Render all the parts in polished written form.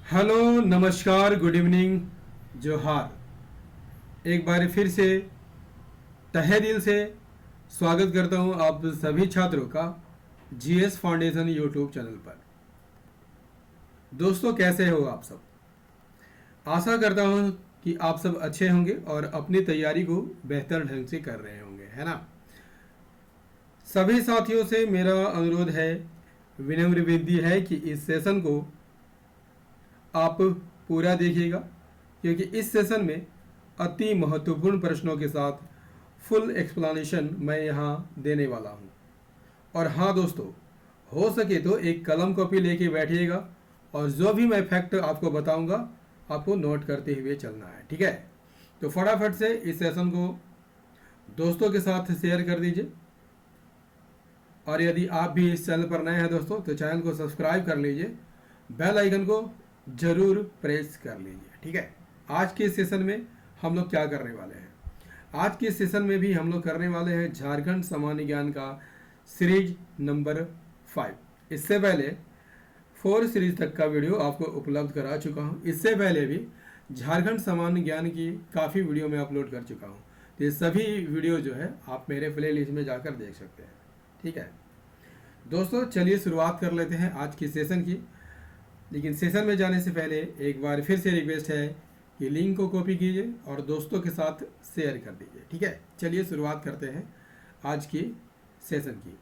Hello, नमस्कार, good evening, जोहार। एक बार फिर से तहे दिल से स्वागत करता हूं आप सभी छात्रों का जीएस फाउंडेशन यूट्यूब चैनल पर। दोस्तों, कैसे हो आप सब? आशा करता हूं कि आप सब अच्छे होंगे और अपनी तैयारी को बेहतर ढंग से कर रहे होंगे, है ना। सभी साथियों से मेरा अनुरोध है, विनम्र विनती है कि इस सेशन को आप पूरा देखिएगा, क्योंकि इस सेशन में अति महत्वपूर्ण प्रश्नों के साथ फुल एक्सप्लेनेशन मैं यहाँ देने वाला हूँ। और हाँ दोस्तों, हो सके तो एक कलम कॉपी लेके बैठिएगा और जो भी मैं फैक्ट आपको बताऊंगा आपको नोट करते हुए चलना है, ठीक है। तो फटाफट से इस सेशन को दोस्तों के साथ शेयर कर दीजिए। और यदि आप भी इस चैनल पर नए हैं दोस्तों, तो चैनल को सब्सक्राइब कर लीजिए, बेल आइकन को जरूर प्रेस कर लीजिए, ठीक है। आज के सेशन में हम लोग क्या करने वाले हैं? आज के सेशन में भी हम लोग करने वाले हैं झारखंड सामान्य ज्ञान का सीरीज नंबर 5। इससे पहले 4 सीरीज तक का वीडियो आपको उपलब्ध करा चुका हूँ। इससे पहले भी झारखंड सामान्य ज्ञान की काफ़ी वीडियो मैं अपलोड कर चुका हूँ। तो ये सभी वीडियो जो है आप मेरे प्ले लिस्ट में जाकर देख सकते हैं, ठीक है। दोस्तों, चलिए शुरुआत कर लेते हैं आज की सेशन की। लेकिन सेशन में जाने से पहले एक बार फिर से रिक्वेस्ट है कि लिंक को कॉपी कीजिए और दोस्तों के साथ शेयर कर दीजिए, ठीक है। चलिए शुरुआत करते हैं आज की सेशन की।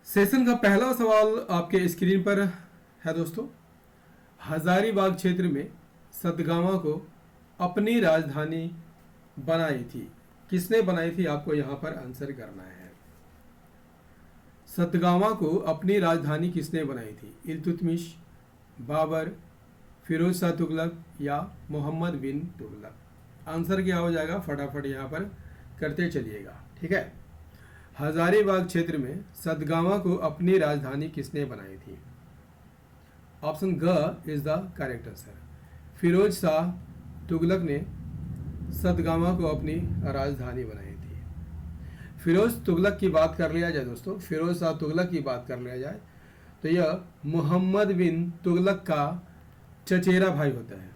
सेशन का पहला सवाल आपके स्क्रीन पर है दोस्तों। हजारीबाग क्षेत्र में सतगावा को अपनी राजधानी बनाई थी। किसने बनाई थी? आपको यहां पर आंसर करना है। सतगावा को अपनी राजधानी किसने बनाई थी? इल्तुतमिश, बाबर, फिरोज शाह तुगलक या मोहम्मद बिन तुगलक? आंसर क्या हो जाएगा? फटाफट यहां पर करते चलिएगा, ठीक है। हजारीबाग क्षेत्र में सतगावा को अपनी राजधानी किसने बनाई थी? ऑप्शन ग is the correct answer. Firoz Shah Tughlaq ने सतगावा को अपनी राजधानी बनाई थी। फिरोज तुगलक की बात कर लिया जाए दोस्तों, फिरोज शाह तुगलक की बात कर लिया जाए तो यह मोहम्मद बिन तुगलक का चचेरा भाई होता है।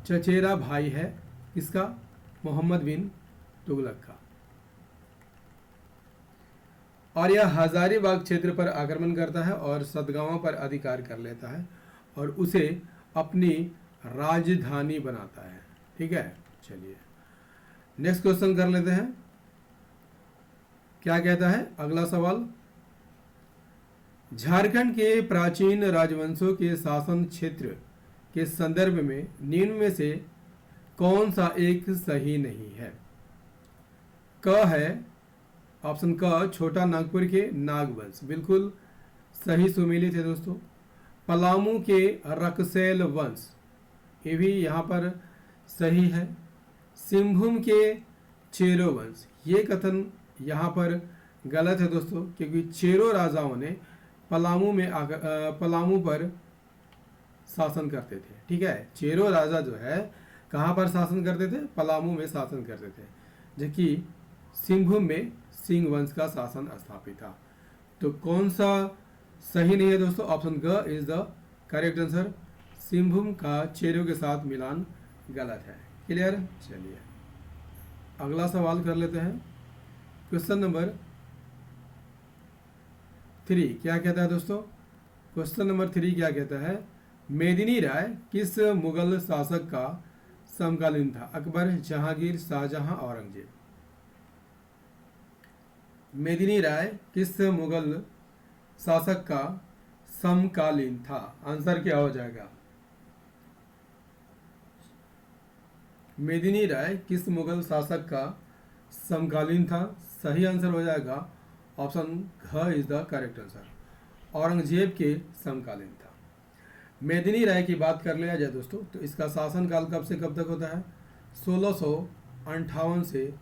चचेरा भाई है इसका, मोहम्मद बिन तुगलक का। और यह हजारीबाग क्षेत्र पर आक्रमण करता है और सतगावा पर अधिकार कर लेता है और उसे अपनी राजधानी बनाता है, ठीक है। चलिए नेक्स्ट क्वेश्चन कर लेते हैं। क्या कहता है अगला सवाल? झारखंड के प्राचीन राजवंशों के शासन क्षेत्र के संदर्भ में निम्न में से कौन सा एक सही नहीं है? क है ऑप्शन क, छोटा नागपुर के नागवंश, बिल्कुल सही सुमेलित है दोस्तों। पलामू के रकसेल वंश, ये भी यहाँ पर सही है। सिंहभूम के चेरो वंश, ये कथन यहाँ पर गलत है दोस्तों, क्योंकि चेरो राजाओं ने पलामू पर शासन करते थे, ठीक है। चेरो राजा जो है कहाँ पर शासन करते थे? पलामू में शासन करते थे, जबकि सिंहभूम में सिंह वंश का शासन स्थापित था। तो कौन सा सही नहीं है दोस्तों? ऑप्शन ग is the correct answer. Singhbhum का चेरो के साथ मिलान गलत है। क्लियर? चलिए अगला सवाल कर लेते हैं। क्वेश्चन नंबर 3 क्या कहता है दोस्तों? क्वेश्चन नंबर 3 क्या कहता है? मेदिनी राय किस मुगल शासक का समकालीन था? अकबर, जहांगीर, शाहजहां, औरंगजेब? मेदिनी राय किस मुगल शासक का समकालीन था? आंसर क्या हो जाएगा? मेदिनी राय किस मुगल शासक का समकालीन था? सही आंसर हो जाएगा ऑप्शन घ is the correct answer. Aurangzeb के समकालीन था। मेदिनी राय की बात कर लिया जाए दोस्तों, तो इसका शासनकाल कब से कब तक होता है? 1658 से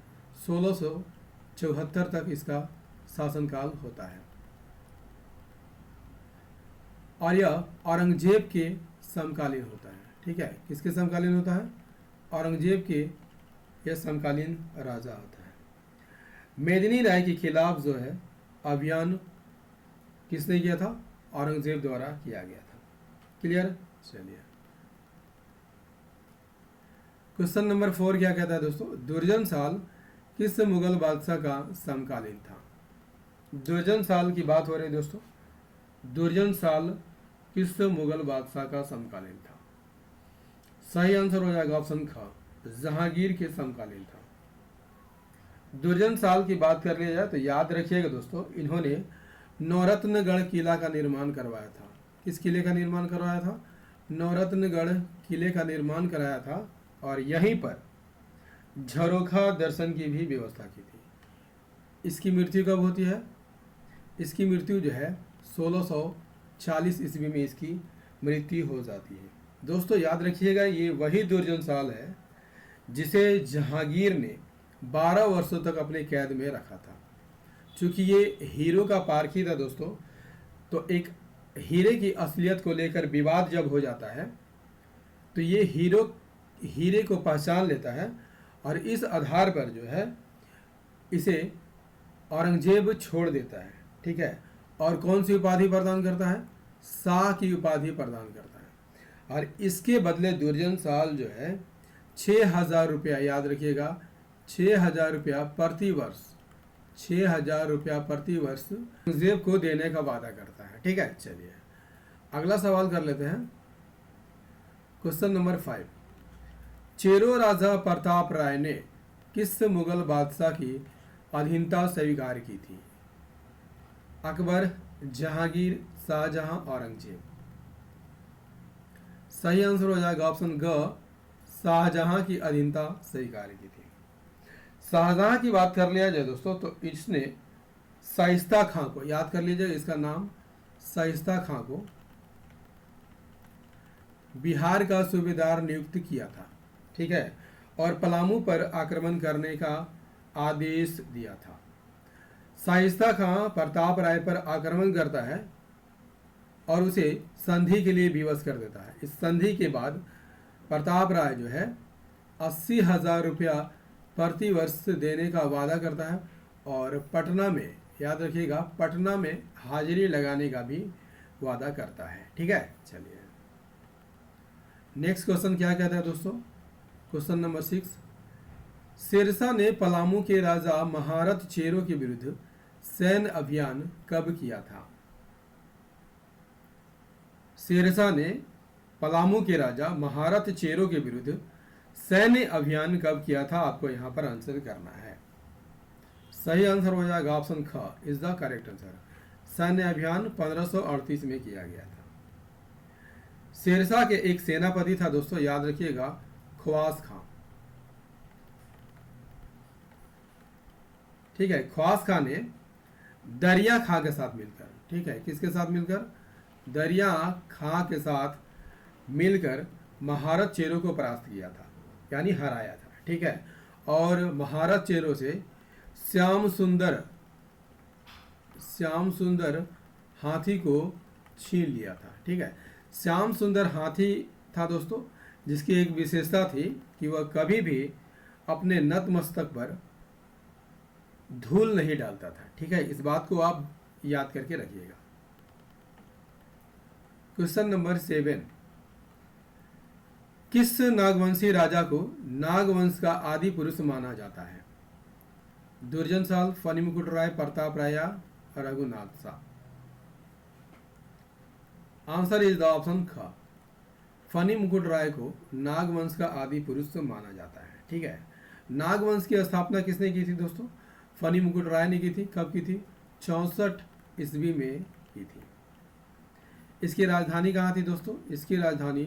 1674 तक इसका शासनकाल होता है। और यह औरंगजेब के समकालीन होता है। ठीक है, किसके समकालीन होता है? औरंगजेब के यह समकालीन राजा होता है। मेदिनी राय के खिलाफ जो है अभियान किसने किया था? औरंगजेब द्वारा किया गया था। क्लियर? चलिए, क्वेश्चन नंबर 4 क्या कहता है दोस्तों? दुर्जन साल किस मुगल बादशाह का समकालीन था? दुर्जन साल की बात हो रही है दोस्तों। दुर्जन साल किस मुगल बादशाह का समकालीन था? सही आंसर हो जाएगा ऑप्शन ख, जहांगीर के समकालीन था। दुर्जन साल की बात कर लिया जाए तो याद रखिएगा दोस्तों, इन्होंने नौरत्नगढ़ किला का निर्माण करवाया था। किस किले का निर्माण करवाया था? नौरत्नगढ़ किले का निर्माण कराया था, और यहीं पर झरोखा दर्शन की भी व्यवस्था की थी। इसकी मृत्यु कब होती है? इसकी मृत्यु जो है 1640 ईस्वी में इसकी मृत्यु हो जाती है। दोस्तों याद रखिएगा, ये वही दुर्जन साल है जिसे जहांगीर ने 12 वर्षों तक अपने कैद में रखा था। चूंकि ये हीरो का पारखी था दोस्तों, तो एक हीरे की असलियत को लेकर विवाद जब हो जाता है तो ये हीरे को पहचान लेता है, और इस आधार पर जो है इसे औरंगजेब छोड़ देता है। ठीक है, और कौन सी उपाधि प्रदान करता है? शाह की उपाधि प्रदान करता है। और इसके बदले दुर्जन साल जो है 6,000 रुपया, याद रखिएगा 6,000 रुपया प्रति वर्ष, 6,000 रुपया प्रति वर्ष औरंगजेब को देने का वादा करता है। ठीक है, चलिए अगला सवाल कर लेते हैं। क्वेश्चन नंबर 5, चेरो राजा प्रताप राय ने किस मुगल बादशाह की अधीनता स्वीकार की थी? अकबर, जहांगीर, शाहजहां, औरंगजेब। सही आंसर हो जाएगा ऑप्शन ग, शाहजहां की अधीनता स्वीकार की थी। शाहजहां की बात कर लिया जाए दोस्तों तो इसने शाइस्ता खां को, याद कर लीजिए इसका नाम, शाइस्ता खां को बिहार का सूबेदार नियुक्त किया था। ठीक है, और पलामू पर आक्रमण करने का आदेश दिया था। शाइस्ता खां प्रताप राय पर आक्रमण करता है और उसे संधि के लिए विवश कर देता है। इस संधि के बाद प्रताप राय जो है 80,000 रुपया प्रति वर्ष देने का वादा करता है, और पटना में, याद रखिएगा पटना में हाजिरी लगाने का भी वादा करता है। ठीक है, चलिए नेक्स्ट क्वेश्चन क्या कहता है दोस्तों? क्वेश्चन नंबर 6, शेरशाह ने पलामू के राजा महारथ चेरो के विरुद्ध सैन्य अभियान कब किया था? शेरशाह ने पलामू के राजा महारथ चेरो के विरुद्ध सैन्य अभियान कब किया था? आपको यहां पर आंसर करना है। सही आंसर हो जाएगा ऑप्शन ख, इज द करेक्ट आंसर। सैन्य अभियान 1538 में किया गया था। शेरशाह के एक सेनापति था दोस्तों, याद रखिएगा ख्वास खां। ठीक है, ख्वास खां ने दरिया खां के साथ मिलकर, ठीक है किसके साथ मिलकर? दरिया खां के साथ मिलकर महारथ चेरो को परास्त किया था, यानी हराया था। ठीक है, और महारथ चेरो से श्याम सुंदर हाथी को छीन लिया था। ठीक है, श्याम सुंदर हाथी था दोस्तों, जिसकी एक विशेषता थी कि वह कभी भी अपने नतमस्तक पर धूल नहीं डालता था। ठीक है, इस बात को आप याद करके रखिएगा। क्वेश्चन नंबर 7, किस नागवंशी राजा को नागवंश का आदि पुरुष माना जाता है? दुर्जन साल, फनी मुकुट राय, प्रताप राय या Raghunath Shah? Answer is the option ख, फनी मुकुट राय को नागवंश का आदि पुरुष माना जाता है। ठीक है, नागवंश की स्थापना किसने की थी दोस्तों? फनी मुकुट राय ने की थी। कब की थी? 64 ईस्वी में की थी। इसकी राजधानी कहाँ थी दोस्तों? इसकी राजधानी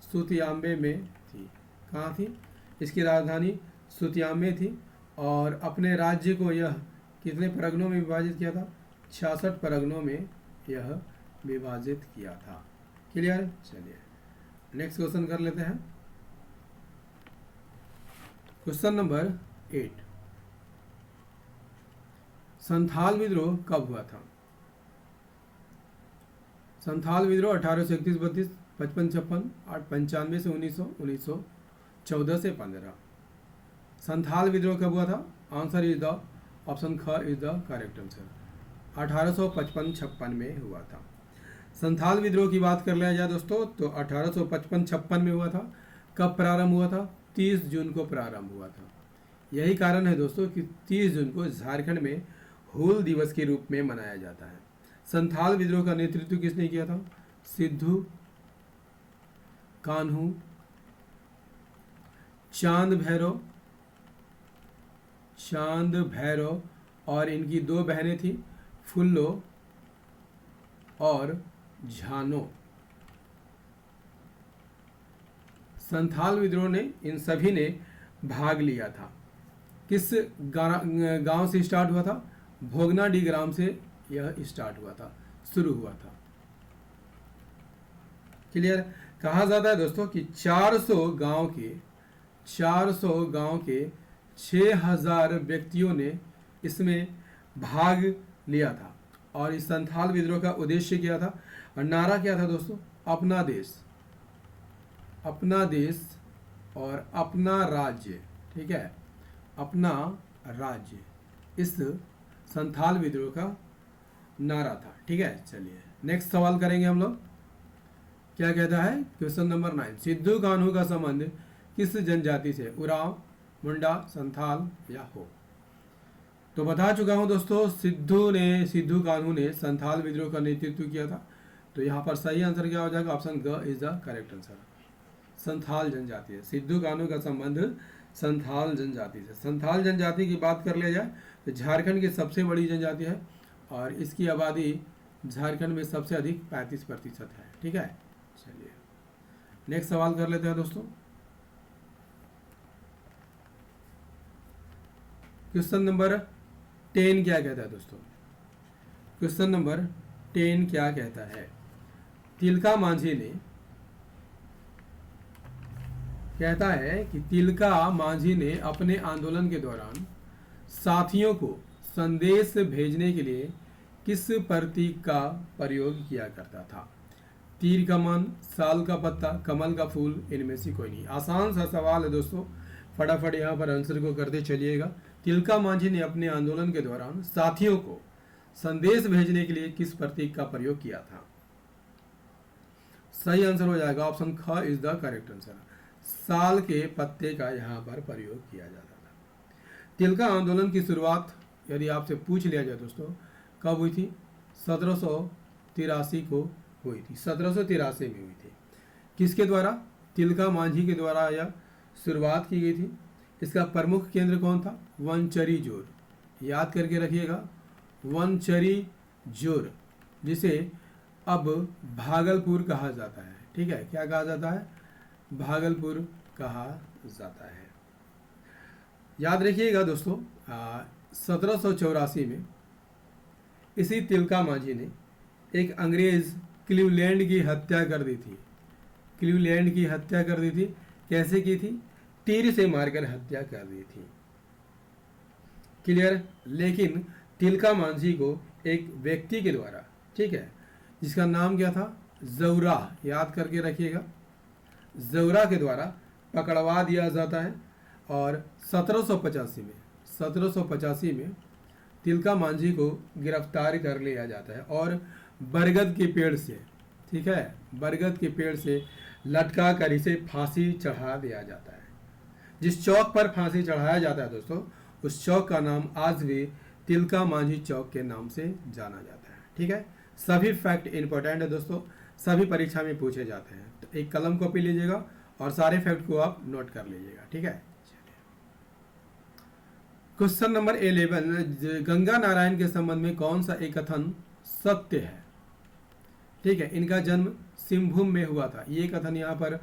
सुतियाम्बे में थी। कहाँ थी? इसकी राजधानी सुतियाम्बे थी, और अपने राज्य को यह कितने परगनों में विभाजित किया था? 66 परगनों में यह विभाजित किया था। क्लियर? चलिए नेक्स्ट क्वेश्चन कर लेते हैं। क्वेश्चन नंबर 8, संथाल विद्रोह कब हुआ था? संथाल विद्रोह 1831-32, 55-56, 895 से 1900, 1914 से 15। संथाल विद्रोह कब हुआ था? आंसर इज द ऑप्शन ख इज द करेक्ट आंसर। 1855-56 में हुआ था। संथाल विद्रोह की बात कर लिया जाए दोस्तों तो 1855-56 में हुआ था। कब प्रारंभ हुआ था? 30 जून को प्रारंभ हुआ था। यही कारण है दोस्तों कि 30 जून को झारखंड में हूल दिवस के रूप में मनाया जाता है। संथाल विद्रोह का नेतृत्व किसने किया था? सिद्धू कान्हू, चांद भैरव और इनकी दो बहनें थी, फुल्लो और झानो। संथाल विद्रोह ने इन सभी ने भाग लिया था। किस गांव से स्टार्ट हुआ था? भोगनाडी ग्राम से यह स्टार्ट हुआ था, शुरू हुआ था। क्लियर? कहा जाता है दोस्तों कि 400 गांव के 6000 व्यक्तियों ने इसमें भाग लिया था। और इस संथाल विद्रोह का उद्देश्य क्या था और नारा क्या था दोस्तों? अपना देश और अपना राज्य। ठीक है, अपना राज्य इस संथाल विद्रोह का नारा था। ठीक है, चलिए नेक्स्ट सवाल करेंगे हम लोग। क्या कहता है? क्वेश्चन नंबर 9, सिद्धू कान्हू का संबंध किस जनजाति से? उरांव, मुंडा, संथाल या हो? तो बता चुका हूं दोस्तों, सिद्धू कान्हू ने संथाल विद्रोह का नेतृत्व किया था। तो यहाँ पर सही आंसर क्या हो जाएगा? ऑप्शन ग is the correct answer. Santhal जनजाति है। सिद्धू कान्हू का संबंध संथाल जनजाति से। संथाल जनजाति की बात कर लिया जाए तो झारखंड की सबसे बड़ी जनजाति है और इसकी आबादी झारखंड में सबसे अधिक 35% है। ठीक है, चलिए नेक्स्ट सवाल कर लेते हैं दोस्तों। क्वेश्चन नंबर 10 क्या कहता है दोस्तों? क्वेश्चन नंबर 10 क्या कहता है? तिलका मांझी ने कहता है कि तिलका मांझी ने अपने आंदोलन के दौरान साथियों को संदेश भेजने के लिए किस प्रतीक का प्रयोग किया करता था? तीर कमान, साल का पत्ता, कमल का फूल, इनमें से कोई नहीं। आसान सा सवाल है दोस्तों, फटाफट यहाँ पर आंसर को करते चलिएगा। तिलका मांझी ने अपने आंदोलन के दौरान साथियों को संदेश भेजने के लिए किस प्रतीक का प्रयोग किया था? सही आंसर हो जाएगा ऑप्शन ख इज द करेक्ट आंसर। साल के पत्ते का यहाँ पर प्रयोग किया जाता था। तिलका आंदोलन की शुरुआत यदि आपसे पूछ लिया जाए दोस्तों कब हुई थी? 1783 को हुई थी। 1783 में हुई थी। किसके द्वारा? तिलका मांझी के द्वारा यह शुरुआत की गई थी। इसका प्रमुख केंद्र कौन था? वनचरी जोर। याद करके रखिएगा, वनचरी जोर, जिसे अब भागलपुर कहा जाता है। ठीक है, क्या कहा जाता है? भागलपुर कहा जाता है। याद रखिएगा दोस्तों, 1784 में इसी तिलका मांझी ने एक अंग्रेज क्लीवलैंड की हत्या कर दी थी। क्लीवलैंड की हत्या कर दी थी। कैसे की थी? तीर से मारकर हत्या कर दी थी। क्लियर? लेकिन तिलका मांझी को एक व्यक्ति के द्वारा, ठीक है, जिसका नाम क्या था? जौरा, याद करके रखिएगा, जौरा के द्वारा पकड़वा दिया जाता है। और 1785 में तिलका मांझी को गिरफ्तार कर लिया जाता है और बरगद के पेड़ से, ठीक है, बरगद के पेड़ से लटका कर इसे फांसी चढ़ा दिया जाता है। जिस चौक पर फांसी चढ़ाया जाता है दोस्तों, उस चौक का नाम आज भी तिलका मांझी चौक के नाम से जाना जाता है। ठीक है, सभी फैक्ट इंपॉर्टेंट है दोस्तों, सभी परीक्षा में पूछे जाते हैं। तो एक कलम कॉपी लीजिएगा और सारे फैक्ट को आप नोट कर लीजिएगा। ठीक है, क्वेश्चन नंबर 11, गंगा नारायण के संबंध में कौन सा एक कथन सत्य है? ठीक है, इनका जन्म सिंहभूम में हुआ था। ये कथन यहाँ पर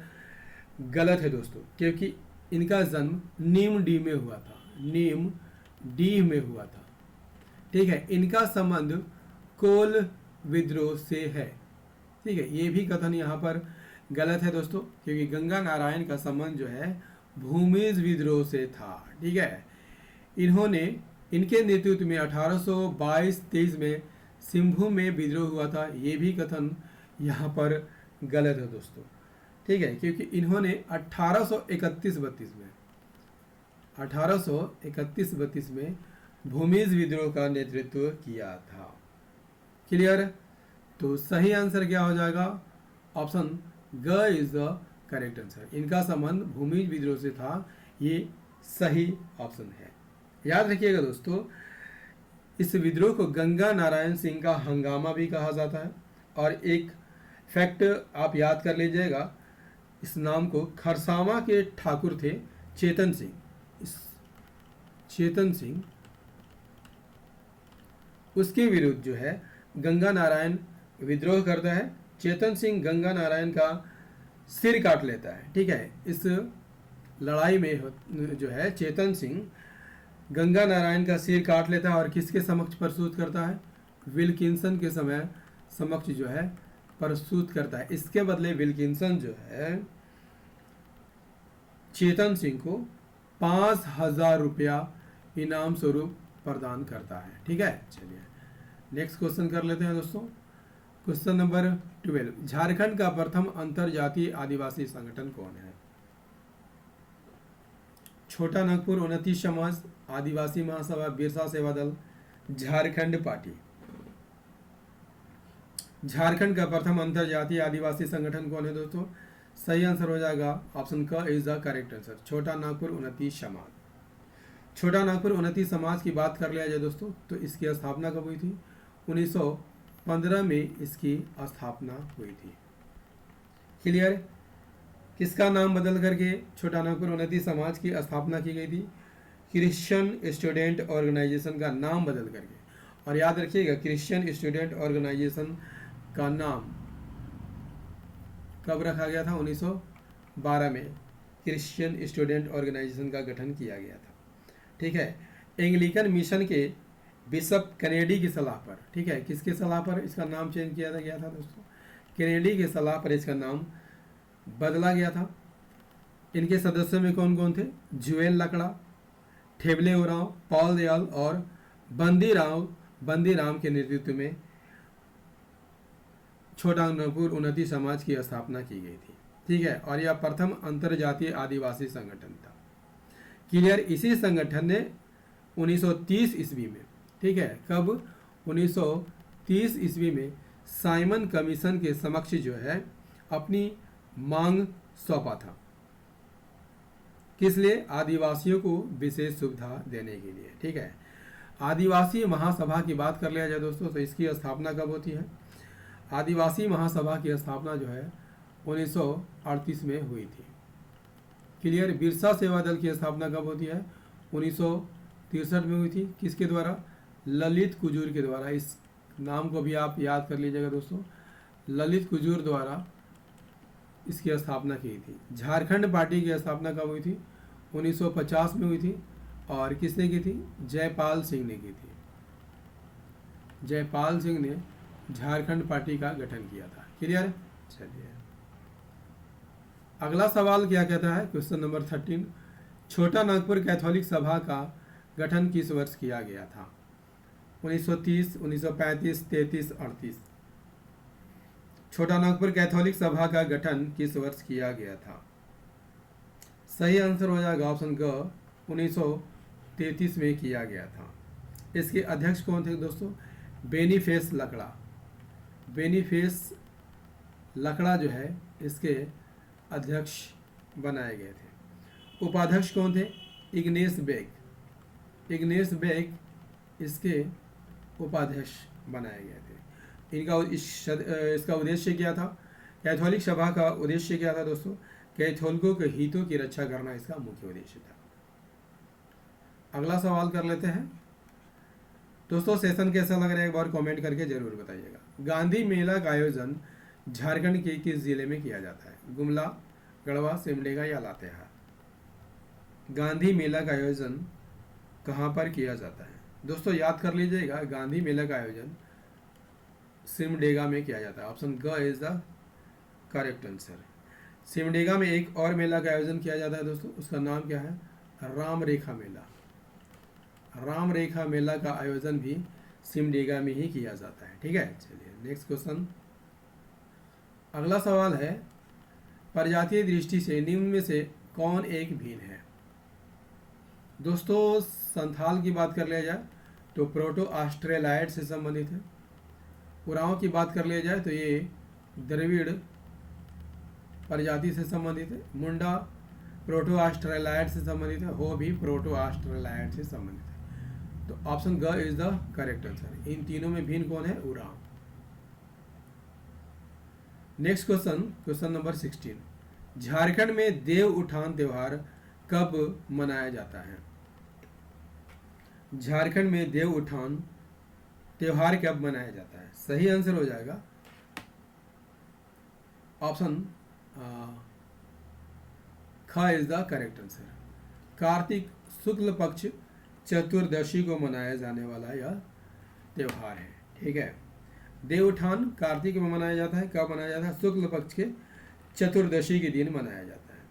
गलत है दोस्तों, क्योंकि इनका जन्म नीम डी में हुआ था। नीम डी में हुआ था। ठीक है, इनका संबंध कोल विद्रोह से है। ठीक है, ये भी कथन यहाँ पर गलत है दोस्तों, क्योंकि गंगा नारायण का संबंध जो है भूमिज विद्रोह से था। ठीक है, इन्होंने, इनके नेतृत्व में 1822-23 में सिंहभूम में विद्रोह हुआ था। ये भी कथन यहाँ पर गलत है दोस्तों, ठीक है, क्योंकि इन्होंने 1831-32 में भूमिज विद्रोह का नेतृत्व किया था। क्लियर? तो सही आंसर क्या हो जाएगा? ऑप्शन ग इज द करेक्ट आंसर। इनका संबंध भूमिज विद्रोह से था, ये सही ऑप्शन है। याद रखिएगा दोस्तों, इस विद्रोह को गंगा नारायण सिंह का हंगामा भी कहा जाता है। और एक फैक्ट आप याद कर लीजिएगा, इस नाम को खरसावां के ठाकुर थे चेतन सिंह। इस चेतन सिंह उसके विरुद्ध जो है गंगा नारायण विद्रोह करता है। चेतन सिंह गंगा नारायण का सिर काट लेता है, ठीक है। इस लड़ाई में जो है चेतन सिंह गंगा नारायण का सिर काट लेता है और किसके समक्ष प्रस्तुत करता है? विल्किंसन के समय समक्ष जो है प्रस्तुत करता है। इसके बदले विल्किंसन जो है चेतन सिंह को 5,000 रुपया इनाम स्वरूप प्रदान करता है, ठीक है। चलिए नेक्स्ट क्वेश्चन कर लेते हैं दोस्तों। क्वेश्चन नंबर 12, झारखंड का प्रथम अंतरजातीय आदिवासी संगठन कौन है? छोटा नागपुर उन्नति समाज, आदिवासी महासभा, बिरसा सेवा दल, झारखंड पार्टी। झारखंड का प्रथम अंतरजातीय आदिवासी संगठन कौन है दोस्तों? सही आंसर हो जाएगा ऑप्शन क इज द करेक्ट आंसर, छोटा नागपुर उन्नति समाज। छोटा नागपुर उन्नति समाज की बात कर लिया जाए दोस्तों, तो इसकी स्थापना कब हुई थी? 1915 में इसकी स्थापना हुई थी। क्लियर? किसका नाम बदल करके छोटा नागपुर उन्नति समाज की स्थापना की गई थी? क्रिश्चियन स्टूडेंट ऑर्गेनाइजेशन का नाम बदल करके। और याद रखिएगा, क्रिश्चियन स्टूडेंट ऑर्गेनाइजेशन का नाम कब रखा गया था? 1912 में क्रिश्चियन स्टूडेंट ऑर्गेनाइजेशन का गठन किया गया था, ठीक है। एंग्लिकन मिशन के बिशप कैनेडी की सलाह पर, ठीक है, किसके सलाह पर इसका नाम चेंज किया गया था दोस्तों? कैनेडी के सलाह पर इसका नाम बदला गया था। इनके सदस्यों में कौन कौन थे? जुएल लकड़ा, ठेबले उरांव, पॉल दयाल और बंदीराम के नेतृत्व में छोटा नागपुर उन्नति समाज की स्थापना की गई थी, ठीक है। और यह प्रथम अंतरजातीय आदिवासी संगठन था। क्लियर? इसी संगठन ने 1930 ईस्वी में, ठीक है, कब? 1930 ईस्वी में साइमन कमीशन के समक्ष जो है अपनी मांग सौंपा था। किस लिए? आदिवासियों को विशेष सुविधा देने के लिए, ठीक है। आदिवासी महासभा की बात कर लिया जाए दोस्तों, तो इसकी स्थापना कब होती है? आदिवासी महासभा की स्थापना जो है 1938 में हुई थी। क्लियर? बिरसा सेवा दल की स्थापना कब होती है? 1963 में हुई थी। किसके द्वारा? ललित कुजूर के द्वारा। इस नाम को भी आप याद कर लीजिएगा दोस्तों, ललित कुजूर द्वारा इसकी स्थापना की थी। झारखंड पार्टी की स्थापना कब हुई थी? 1950 में हुई थी। और किसने की थी? जयपाल सिंह ने की थी। जयपाल सिंह ने झारखंड पार्टी का गठन किया था। क्लियर? चलिए अगला सवाल क्या कहता है? क्वेश्चन नंबर 13, छोटा नागपुर कैथोलिक सभा का गठन किस वर्ष किया गया था? 1930, 1935, 33, 38। छोटा नागपुर कैथोलिक सभा का गठन किस वर्ष किया गया था? सही आंसर हो जाएगा ऑप्शन ग, 1933 में किया गया था। इसके अध्यक्ष कौन थे दोस्तों? बेनीफेस लकड़ा। बेनीफेस लकड़ा जो है इसके अध्यक्ष बनाए गए थे। उपाध्यक्ष कौन थे? Igneous bag. इग्नेस बेग इसके उपाध्यक्ष बनाए गए थे। इसका उद्देश्य क्या था? कैथोलिक सभा का उद्देश्य क्या था दोस्तों? कैथोलिकों के हितों की रक्षा करना इसका मुख्य उद्देश्य था। अगला सवाल कर लेते हैं दोस्तों। सेशन कैसा लग रहा है एक बार कमेंट करके जरूर बताइएगा। गांधी मेला का आयोजन झारखंड के किस जिले में किया जाता है? गुमला, गढ़वा, सिमडेगा या लातेहार? गांधी मेला का आयोजन कहाँ पर किया जाता है दोस्तों? याद कर लीजिएगा, गांधी मेला का आयोजन सिमडेगा में किया जाता है। ऑप्शन ग is the correct answer. Simdega में एक और मेला का आयोजन किया जाता है दोस्तों, उसका नाम क्या है? राम रेखा मेला। राम रेखा मेला का आयोजन भी सिमडेगा में ही किया जाता है, ठीक है। चलिए नेक्स्ट क्वेश्चन। अगला सवाल है, प्रजातीय दृष्टि से निम्न में से कौन एक भीन है? दोस्तों संथाल की बात कर लिया जाए तो प्रोटो ऑस्ट्रेलाइड से संबंधित है। उरांव की बात कर लिया जाए तो ये द्रविड़ प्रजाति से संबंधित है। मुंडा प्रोटो ऑस्ट्रेलाइड से संबंधित है। हो भी प्रोटो ऑस्ट्रेलाइड से संबंधित है। तो ऑप्शन ग इज द करेक्ट आंसर। इन तीनों में भिन्न कौन है? Oraon. Next question, question number 16। Jharkhand में देव उठान त्योहार कब मनाया जाता है? झारखंड में देव उठान त्योहार कब मनाया जाता है? सही आंसर हो जाएगा ऑप्शन ख is the correct answer. Kartik शुक्ल पक्ष चतुर्दशी को मनाया जाने वाला यह त्योहार है। ठीक है, देव उठान कार्तिक में मनाया जाता है। कब मनाया जाता है? शुक्ल पक्ष के चतुर्दशी के दिन मनाया जाता है।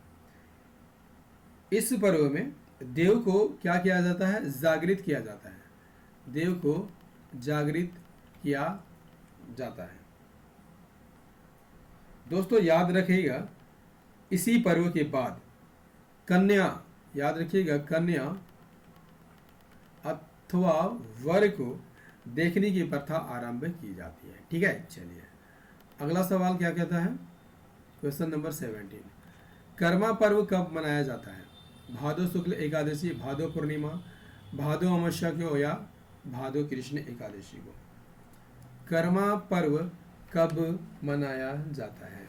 इस पर्व में देव को क्या किया जाता है? जागृत किया जाता है। देव को जागृत किया जाता है। दोस्तों याद रखिएगा, इसी पर्व के बाद कन्या, याद रखिएगा, कन्या अथवा वर को देखने की प्रथा आरंभ की जाती है। ठीक है, चलिए अगला सवाल क्या कहता है? Question number 17। कर्मा पर्व कब मनाया जाता है? भादो शुक्ल एकादशी, भादो पूर्णिमा, भादो अमावस्या को या भादो कृष्ण एकादशी को? कर्मा पर्व कब मनाया जाता है?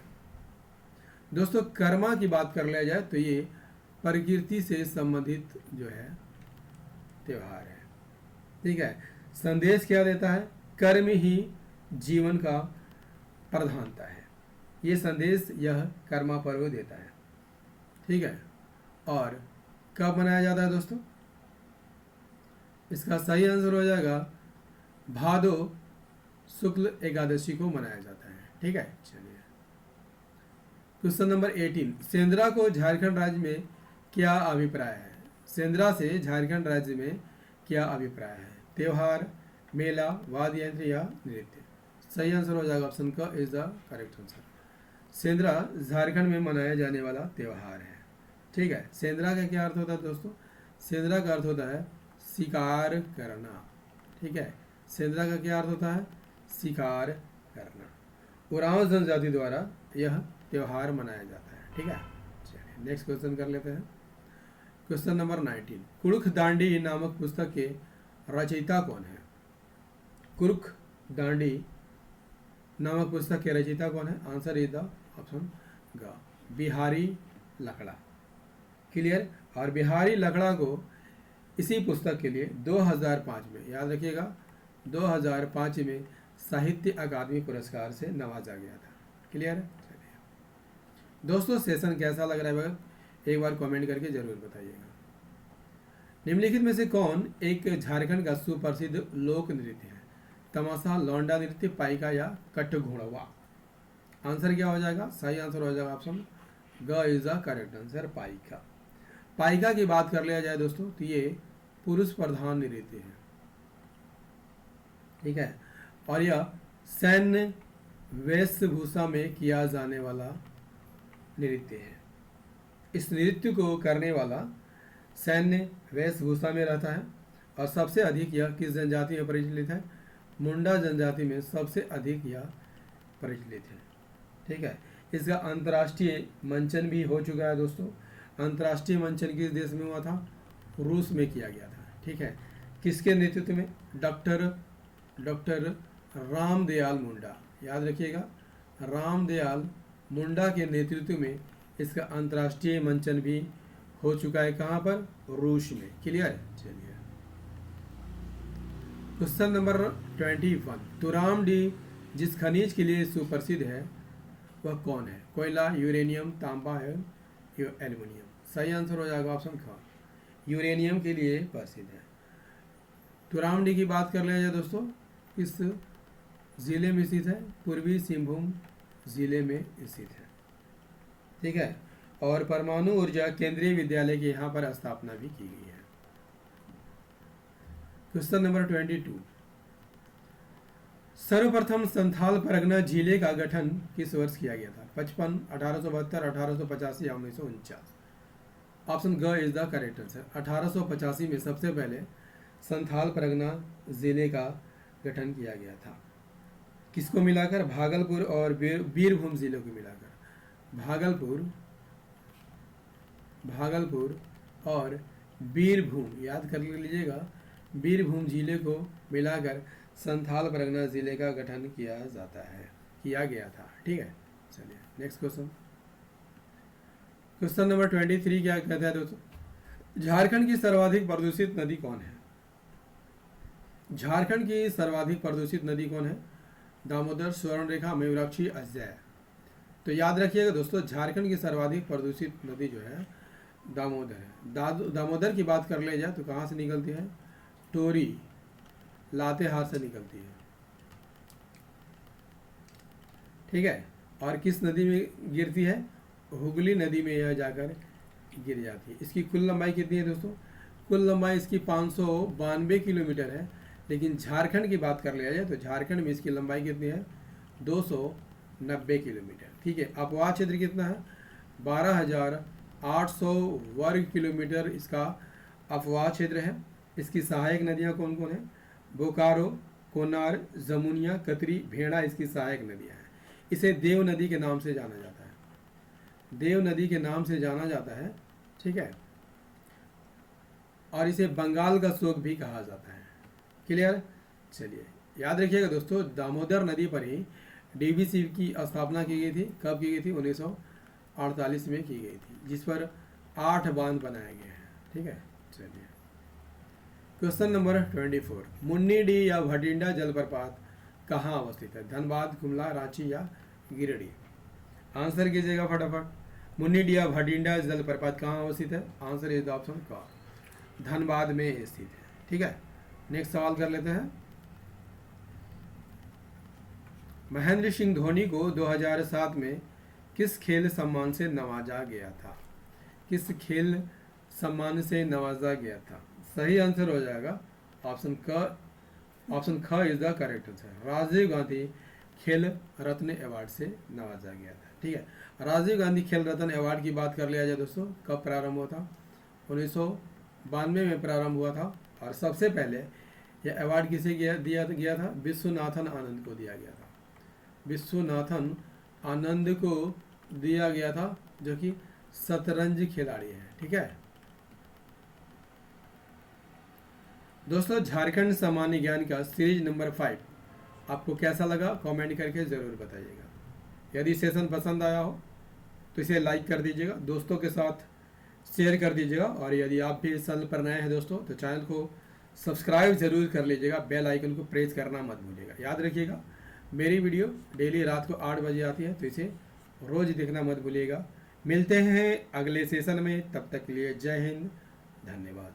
दोस्तों कर्मा की बात कर लिया जाए तो ये प्रकृति से संबंधित जो है त्योहार है। ठीक है, संदेश क्या देता है? कर्म ही जीवन का प्रधानता है। ये संदेश यह कर्मा पर्व देता है। ठीक है, और कब मनाया जाता है दोस्तों? इसका सही आंसर हो जाएगा भादो शुक्ल एकादशी को मनाया जाता है। ठीक है, चलिए क्वेश्चन नंबर 18। सेंद्रा को झारखंड राज्य में क्या अभिप्राय है? सेंद्रा से झारखंड राज्य में क्या अभिप्राय है? त्योहार, मेला, वाद्य यंत्र या नृत्य? सही आंसर हो जाएगा ऑप्शन का is the correct answer. Shendra Jharkhand में मनाया जाने वाला त्योहार है। ठीक है, सेंद्रा का क्या अर्थ होता है दोस्तों? सेंद्रा का अर्थ होता है शिकार करना। ठीक है, सेंद्रा का क्या अर्थ होता है? शिकार करना। उरांव जनजाति द्वारा यह त्योहार मनाया जाता है। ठीक है, चलिए नेक्स्ट क्वेश्चन कर लेते हैं। Question number 19। कुरुख दांडी नामक पुस्तक के रचयिता कौन है? कुरुख दांडी नामक पुस्तक के रचयिता कौन है? आंसर इज द ऑप्शन ग, बिहारी लकड़ा। क्लियर? और बिहारी लकड़ा को इसी पुस्तक के लिए 2005 में, याद रखिएगा, 2005 में साहित्य अकादमी पुरस्कार से नवाजा गया था। क्लियर है? चलिए दोस्तों सेशन कैसा लग रहा है एक बार कमेंट करके जरूर बताइएगा। निम्नलिखित में से कौन एक झारखंड का सुप्रसिद्ध लोक नृत्य है? तमाशा, लौंडा नृत्य, पाइका या कटघोड़वा? आंसर क्या हो जाएगा? सही आंसर हो जाएगा ऑप्शन ग is the correct answer, Paika. Paika की बात कर लिया जाए दोस्तों तो ये पुरुष प्रधान नृत्य है। ठीक है, और यह सैन्य वेशभूषा में किया जाने वाला नृत्य है। इस नृत्य को करने वाला सैन्य वेशभूषा में रहता है। और सबसे अधिक यह किस जनजाति में प्रचलित है? मुंडा जनजाति में सबसे अधिक यह प्रचलित है। ठीक है, इसका अंतर्राष्ट्रीय मंचन भी हो चुका है दोस्तों। अंतर्राष्ट्रीय मंचन किस देश में हुआ था? रूस में किया गया था। ठीक है, किसके नेतृत्व में? डॉक्टर रामदयाल मुंडा, याद रखिएगा, रामदयाल मुंडा के नेतृत्व में इसका अंतर्राष्ट्रीय मंचन भी हो चुका है। कहाँ पर? रूस में। क्लियर है? चलिए क्वेश्चन नंबर 21। तुरामडी जिस खनिज के लिए सुप्रसिद्ध है वह कौन है? कोयला, यूरेनियम, तांबा है या एल्युमिनियम? सही आंसर हो जाएगा ऑप्शन ख, यूरेनियम के लिए प्रसिद्ध है। तुरामडी की बात कर लिया जाए दोस्तों, किस जिले में स्थित है? पूर्वी सिंहभूम जिले में स्थित है। ठीक है, और परमाणु ऊर्जा केंद्रीय विद्यालय की यहाँ पर स्थापना भी की गई है। Question number 22। सर्वप्रथम संथाल परगना जिले का गठन किस वर्ष किया गया था? 55, 1872, 1885 या 1949? ऑप्शन ग इज द करेक्ट आंसर। 1885 में सबसे पहले संथाल परगना जिले का गठन किया गया था। किसको मिलाकर? भागलपुर और बीरभूम जिलों को मिलाकर। भागलपुर और बीरभूम, याद कर लीजिएगा, बीरभूम जिले को मिलाकर संथाल परगना जिले का गठन किया गया था। ठीक है, चलिए नेक्स्ट क्वेश्चन। क्वेश्चन नंबर 23 क्या कहता है दोस्तों? झारखंड की सर्वाधिक प्रदूषित नदी कौन है? झारखंड की सर्वाधिक प्रदूषित नदी कौन है? दामोदर, स्वर्णरेखा, मयूराक्षी, अजय। तो याद रखिएगा दोस्तों, झारखंड की सर्वाधिक प्रदूषित नदी जो है दामोदर है। दामोदर की बात कर ले जाए तो कहाँ से निकलती है? टोरी, लातेहार से निकलती है। ठीक है, और किस नदी में गिरती है? हुगली नदी में यह जाकर गिर जाती है। इसकी कुल लंबाई कितनी है दोस्तों? कुल लंबाई इसकी 592 किलोमीटर है, लेकिन झारखंड की बात कर लिया जाए तो झारखंड में इसकी लंबाई कितनी है? 290 किलोमीटर। ठीक है, अपवाह क्षेत्र कितना है? 12,800 वर्ग किलोमीटर इसका अपवाह क्षेत्र है। इसकी सहायक नदियाँ कौन कौन है? बोकारो, कोनार, जमुनिया, कतरी, भेड़ा इसकी सहायक नदियाँ हैं। इसे देव नदी के नाम से जाना जाता है। देव नदी के नाम से जाना जाता है। ठीक है, और इसे बंगाल का शोक भी कहा जाता है। क्लियर? चलिए याद रखिएगा दोस्तों, दामोदर नदी पर ही डीवीसी की स्थापना की गई थी। कब की गई थी? 1948 में की गई थी, जिस पर 8 बांध बनाए गए हैं। ठीक है, चलिए क्वेश्चन नंबर 24। मुन्नी-डी या भटिंडा जलप्रपात कहाँ अवस्थित है? धनबाद, गुमला, रांची या गिरिडीह? आंसर कीजिएगा फटाफट। मुन्नी-डी या भटिंडा जलप्रपात कहाँ अवस्थित है? आंसर इज द ऑप्शन का धनबाद में स्थित है। ठीक है, नेक्स्ट सवाल कर लेते हैं। महेंद्र सिंह धोनी को 2007 में किस खेल सम्मान से नवाजा गया था? किस खेल सम्मान से नवाजा गया था? सही आंसर हो जाएगा ऑप्शन ख is the correct answer. Rajiv Gandhi Khel Ratna award से नवाजा गया था। ठीक है, राजीव गांधी खेल रत्न अवार्ड की बात कर लिया जाए दोस्तों, कब प्रारंभ हुआ था? 1992 में प्रारंभ हुआ था। और सबसे पहले यह अवार्ड किसे दिया गया था? विश्वनाथन आनंद को दिया गया था। विश्वनाथन आनंद को दिया गया था, जो कि शतरंज खिलाड़ी हैं। ठीक है दोस्तों, झारखंड सामान्य ज्ञान का सीरीज नंबर 5 आपको कैसा लगा कमेंट करके ज़रूर बताइएगा। यदि सेशन पसंद आया हो तो इसे लाइक कर दीजिएगा, दोस्तों के साथ शेयर कर दीजिएगा, और यदि आप भी इस चैनल पर नए हैं दोस्तों तो चैनल को सब्सक्राइब जरूर कर लीजिएगा, बेल आइकन को प्रेस करना मत भूलिएगा। याद रखिएगा, मेरी वीडियो डेली रात को 8 बजे आती है, तो इसे रोज़ देखना मत भूलिएगा। मिलते हैं अगले सेशन में, तब तक के लिए जय हिंद, धन्यवाद।